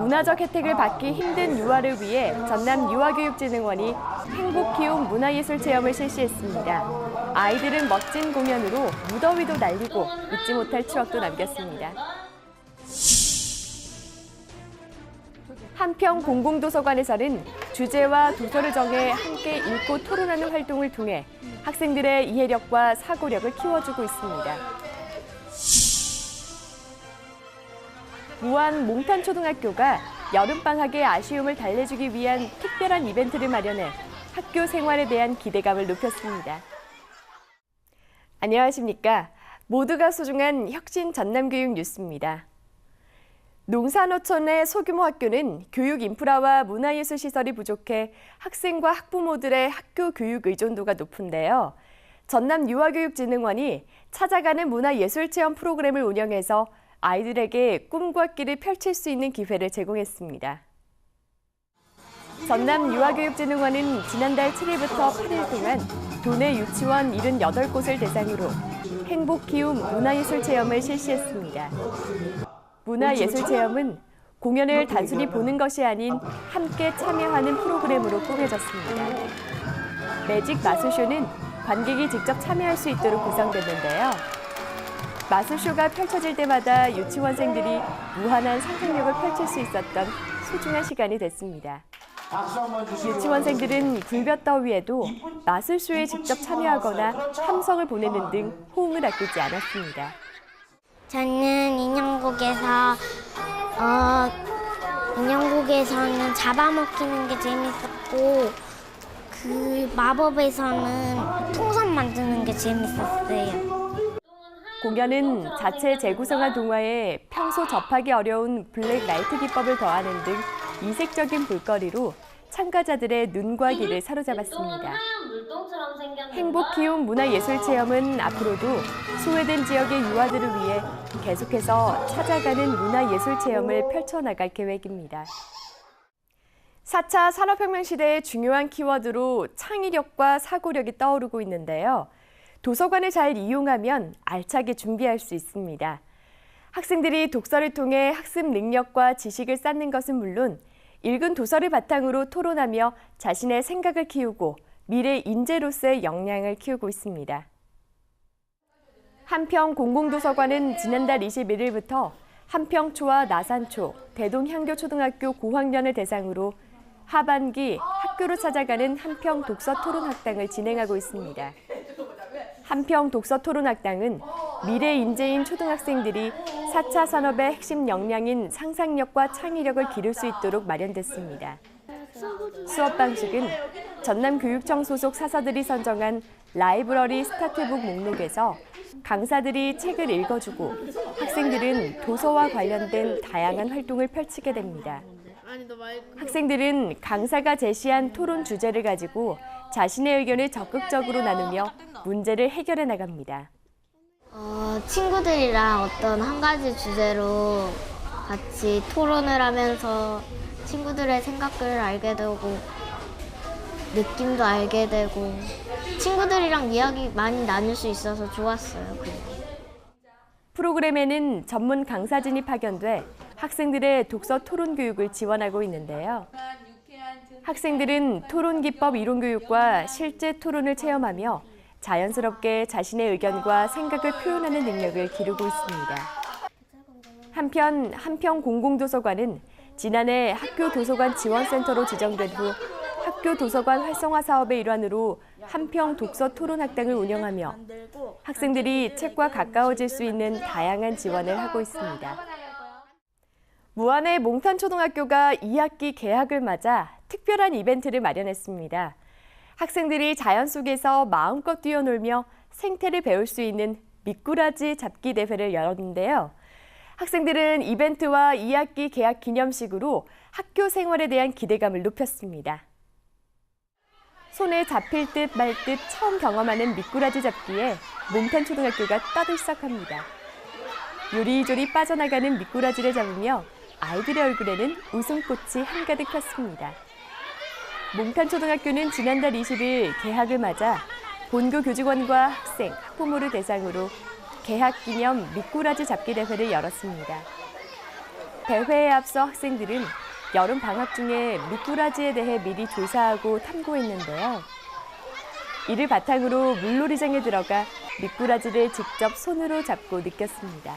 문화적 혜택을 받기 힘든 유아를 위해 전남 유아교육진흥원이 행복키움 문화예술 체험을 실시했습니다. 아이들은 멋진 공연으로 무더위도 날리고 잊지 못할 추억도 남겼습니다. 한평 공공도서관에서는 주제와 도서를 정해 함께 읽고 토론하는 활동을 통해 학생들의 이해력과 사고력을 키워주고 있습니다. 무안 몽탄초등학교가 여름방학의 아쉬움을 달래주기 위한 특별한 이벤트를 마련해 학교 생활에 대한 기대감을 높였습니다. 안녕하십니까. 모두가 소중한 혁신 전남교육 뉴스입니다. 농산어촌의 소규모 학교는 교육 인프라와 문화예술 시설이 부족해 학생과 학부모들의 학교 교육 의존도가 높은데요. 전남 유아교육진흥원이 찾아가는 문화예술 체험 프로그램을 운영해서 아이들에게 꿈과 끼를 펼칠 수 있는 기회를 제공했습니다. 전남 유아교육진흥원은 지난달 7일부터 8일 동안 도내 유치원 78곳을 대상으로 행복키움 문화예술 체험을 실시했습니다. 문화예술 체험은 공연을 단순히 보는 것이 아닌 함께 참여하는 프로그램으로 꾸며졌습니다. 매직 마술쇼는 관객이 직접 참여할 수 있도록 구성됐는데요. 마술쇼가 펼쳐질 때마다 유치원생들이 무한한 상상력을 펼칠 수 있었던 소중한 시간이 됐습니다. 유치원생들은 굴볕더위에도 마술쇼에 직접 참여하거나 함성을 보내는 등 호응을 아끼지 않았습니다. 저는 인형곡에서는 잡아먹히는 게 재밌었고 그 마법에서는 풍선 만드는 게 재밌었어요. 공연은 자체 재구성한 동화에 평소 접하기 어려운 블랙 라이트 기법을 더하는 등 이색적인 볼거리로 참가자들의 눈과 귀를 사로잡았습니다. 행복키움 문화예술체험은 앞으로도 소외된 지역의 유아들을 위해 계속해서 찾아가는 문화예술체험을 펼쳐나갈 계획입니다. 4차 산업혁명 시대의 중요한 키워드로 창의력과 사고력이 떠오르고 있는데요. 도서관을 잘 이용하면 알차게 준비할 수 있습니다. 학생들이 독서를 통해 학습 능력과 지식을 쌓는 것은 물론 읽은 도서를 바탕으로 토론하며 자신의 생각을 키우고 미래 인재로서의 역량을 키우고 있습니다. 한평 공공도서관은 지난달 21일부터 한평초와 나산초, 대동향교초등학교 고학년을 대상으로 하반기 학교로 찾아가는 한평 독서토론학당을 진행하고 있습니다. 한평 독서토론학당은 미래 인재인 초등학생들이 4차 산업의 핵심 역량인 상상력과 창의력을 기를 수 있도록 마련됐습니다. 수업 방식은 전남교육청 소속 사서들이 선정한 라이브러리 스타트북 목록에서 강사들이 책을 읽어주고 학생들은 도서와 관련된 다양한 활동을 펼치게 됩니다. 학생들은 강사가 제시한 토론 주제를 가지고 자신의 의견을 적극적으로 나누며 문제를 해결해 나갑니다. 친구들이랑 어떤 한 가지 주제로 같이 토론을 하면서 친구들의 생각을 알게 되고 느낌도 알게 되고 친구들이랑 이야기 많이 나눌 수 있어서 좋았어요. 그냥. 프로그램에는 전문 강사진이 파견돼 학생들의 독서 토론 교육을 지원하고 있는데요. 학생들은 토론 기법 이론 교육과 실제 토론을 체험하며 자연스럽게 자신의 의견과 생각을 표현하는 능력을 기르고 있습니다. 한편 한평 공공도서관은 지난해 학교 도서관 지원센터로 지정된 후 학교 도서관 활성화 사업의 일환으로 한평 독서 토론학당을 운영하며 학생들이 책과 가까워질 수 있는 다양한 지원을 하고 있습니다. 무안의 몽탄초등학교가 2학기 개학을 맞아 특별한 이벤트를 마련했습니다. 학생들이 자연 속에서 마음껏 뛰어놀며 생태를 배울 수 있는 미꾸라지 잡기 대회를 열었는데요. 학생들은 이벤트와 2학기 개학 기념식으로 학교 생활에 대한 기대감을 높였습니다. 손에 잡힐 듯 말 듯 처음 경험하는 미꾸라지 잡기에 몽탄초등학교가 떠들썩합니다. 요리조리 빠져나가는 미꾸라지를 잡으며 아이들의 얼굴에는 웃음꽃이 한가득 폈습니다. 몽탄초등학교는 지난달 20일 개학을 맞아 본교 교직원과 학생, 학부모를 대상으로 개학 기념 미꾸라지 잡기 대회를 열었습니다. 대회에 앞서 학생들은 여름 방학 중에 미꾸라지에 대해 미리 조사하고 탐구했는데요. 이를 바탕으로 물놀이장에 들어가 미꾸라지를 직접 손으로 잡고 느꼈습니다.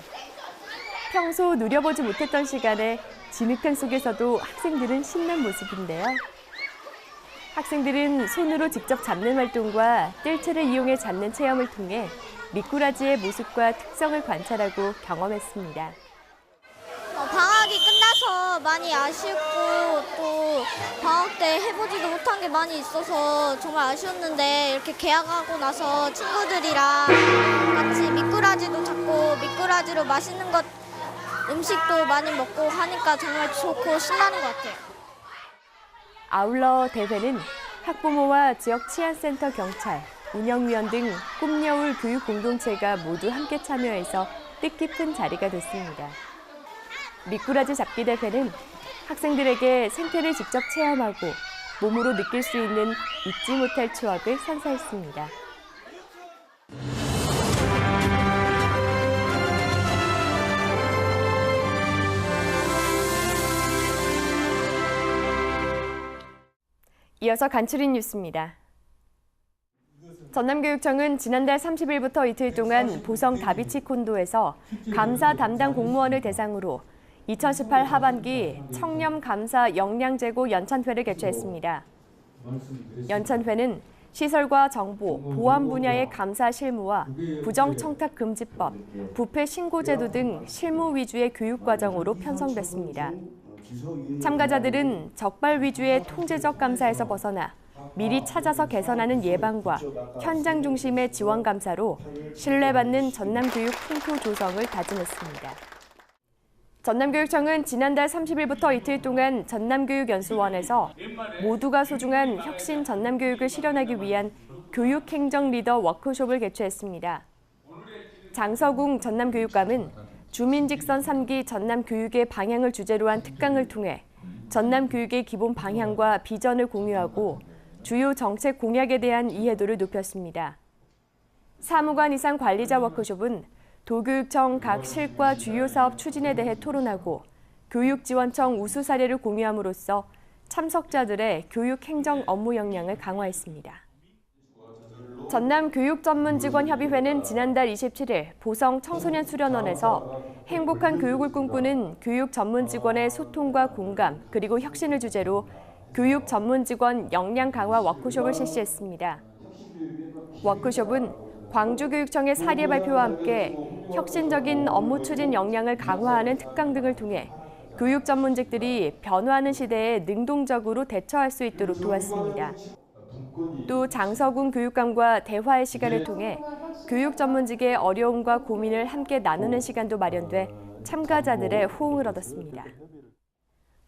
평소 누려보지 못했던 시간에 진흙탕 속에서도 학생들은 신난 모습인데요. 학생들은 손으로 직접 잡는 활동과 뜰채를 이용해 잡는 체험을 통해 미꾸라지의 모습과 특성을 관찰하고 경험했습니다. 방학이 끝나서 많이 아쉽고 또 방학 때 해보지도 못한 게 많이 있어서 정말 아쉬웠는데 이렇게 개학하고 나서 친구들이랑 같이 미꾸라지도 잡고 미꾸라지로 맛있는 것 음식도 많이 먹고 하니까 정말 좋고 신나는 것 같아요. 아울러 대회는 학부모와 지역 치안센터 경찰, 운영위원 등 꿈여울 교육 공동체가 모두 함께 참여해서 뜻깊은 자리가 됐습니다. 미꾸라지 잡기 대회는 학생들에게 생태를 직접 체험하고 몸으로 느낄 수 있는 잊지 못할 추억을 선사했습니다. 이어서 간추린 뉴스입니다. 전남교육청은 지난달 30일부터 이틀 동안 보성 다비치 콘도에서 감사 담당 공무원을 대상으로 2018 하반기 청렴 감사 역량 제고 연찬회를 개최했습니다. 연찬회는 시설과 정보, 보안 분야의 감사 실무와 부정청탁 금지법, 부패 신고 제도 등 실무 위주의 교육 과정으로 편성됐습니다. 참가자들은 적발 위주의 통제적 감사에서 벗어나 미리 찾아서 개선하는 예방과 현장 중심의 지원 감사로 신뢰받는 전남교육 풍토 조성을 다짐했습니다. 전남교육청은 지난달 30일부터 이틀 동안 전남교육연수원에서 모두가 소중한 혁신 전남교육을 실현하기 위한 교육행정 리더 워크숍을 개최했습니다. 장서궁 전남교육감은 주민직선 3기 전남교육의 방향을 주제로 한 특강을 통해 전남교육의 기본 방향과 비전을 공유하고 주요 정책 공약에 대한 이해도를 높였습니다. 사무관 이상 관리자 워크숍은 도교육청 각 실과 주요 사업 추진에 대해 토론하고 교육지원청 우수 사례를 공유함으로써 참석자들의 교육 행정 업무 역량을 강화했습니다. 전남교육전문직원협의회는 지난달 27일 보성 청소년 수련원에서 행복한 교육을 꿈꾸는 교육 전문직원의 소통과 공감 그리고 혁신을 주제로 교육 전문직원 역량 강화 워크숍을 실시했습니다. 워크숍은 광주교육청의 사례 발표와 함께 혁신적인 업무 추진 역량을 강화하는 특강 등을 통해 교육 전문직들이 변화하는 시대에 능동적으로 대처할 수 있도록 도왔습니다. 또 장서궁 교육감과 대화의 시간을 통해 교육 전문직의 어려움과 고민을 함께 나누는 시간도 마련돼 참가자들의 호응을 얻었습니다.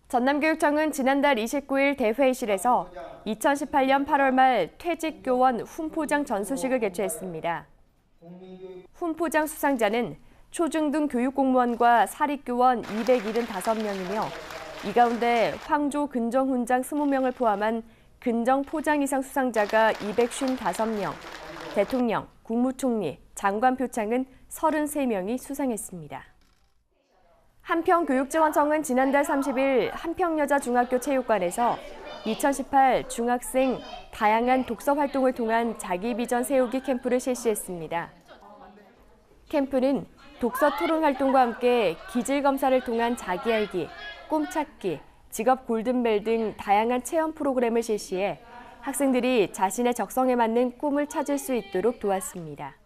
전남교육청은 지난달 29일 대회의실에서 2018년 8월 말 퇴직교원 훈포장 전수식을 개최했습니다. 훈포장 수상자는 초중등 교육공무원과 사립교원 275명이며 이 가운데 황조 근정훈장 20명을 포함한 근정포장 이상 수상자가 255명, 대통령, 국무총리, 장관 표창은 33명이 수상했습니다. 한평교육지원청은 지난달 30일 한평여자중학교 체육관에서 2018 중학생 다양한 독서 활동을 통한 자기 비전 세우기 캠프를 실시했습니다. 캠프는 독서 토론 활동과 함께 기질 검사를 통한 자기 알기, 꿈찾기, 직업 골든벨 등 다양한 체험 프로그램을 실시해 학생들이 자신의 적성에 맞는 꿈을 찾을 수 있도록 도왔습니다.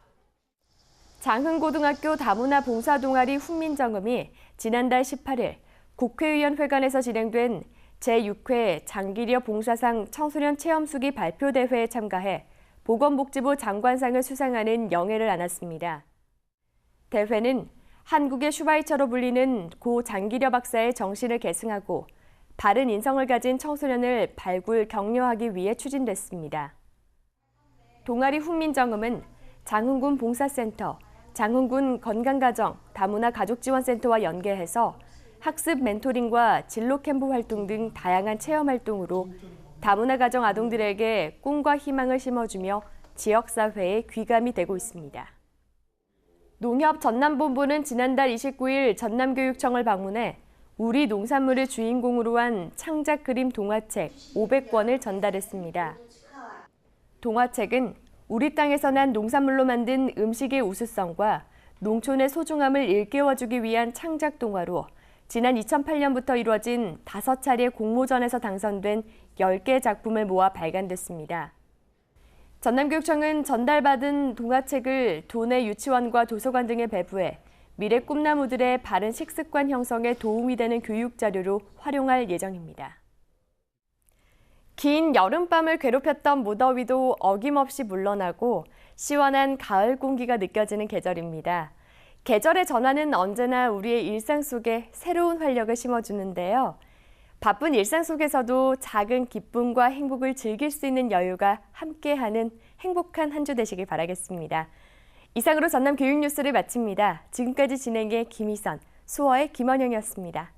장흥고등학교 다문화 봉사동아리 훈민정음이 지난달 18일 국회의원회관에서 진행된 제6회 장기려 봉사상 청소년 체험수기 발표대회에 참가해 보건복지부 장관상을 수상하는 영예를 안았습니다. 대회는 한국의 슈바이처로 불리는 고 장기려 박사의 정신을 계승하고 바른 인성을 가진 청소년을 발굴, 격려하기 위해 추진됐습니다. 동아리 훈민정음은 장흥군 봉사센터, 장흥군 건강가정, 다문화 가족지원센터와 연계해서 학습 멘토링과 진로 캠프 활동 등 다양한 체험 활동으로 다문화 가정 아동들에게 꿈과 희망을 심어주며 지역사회에 귀감이 되고 있습니다. 농협 전남본부는 지난달 29일 전남교육청을 방문해 우리 농산물을 주인공으로 한 창작 그림 동화책 500권을 전달했습니다. 동화책은 우리 땅에서 난 농산물로 만든 음식의 우수성과 농촌의 소중함을 일깨워주기 위한 창작 동화로 지난 2008년부터 이루어진 5차례 공모전에서 당선된 10개 작품을 모아 발간됐습니다. 전남교육청은 전달받은 동화책을 도내 유치원과 도서관 등에 배부해 미래 꿈나무들의 바른 식습관 형성에 도움이 되는 교육 자료로 활용할 예정입니다. 긴 여름밤을 괴롭혔던 무더위도 어김없이 물러나고 시원한 가을 공기가 느껴지는 계절입니다. 계절의 전환은 언제나 우리의 일상 속에 새로운 활력을 심어주는데요. 바쁜 일상 속에서도 작은 기쁨과 행복을 즐길 수 있는 여유가 함께하는 행복한 한 주 되시길 바라겠습니다. 이상으로 전남 교육뉴스를 마칩니다. 지금까지 진행의 김희선, 수어의 김원영이었습니다.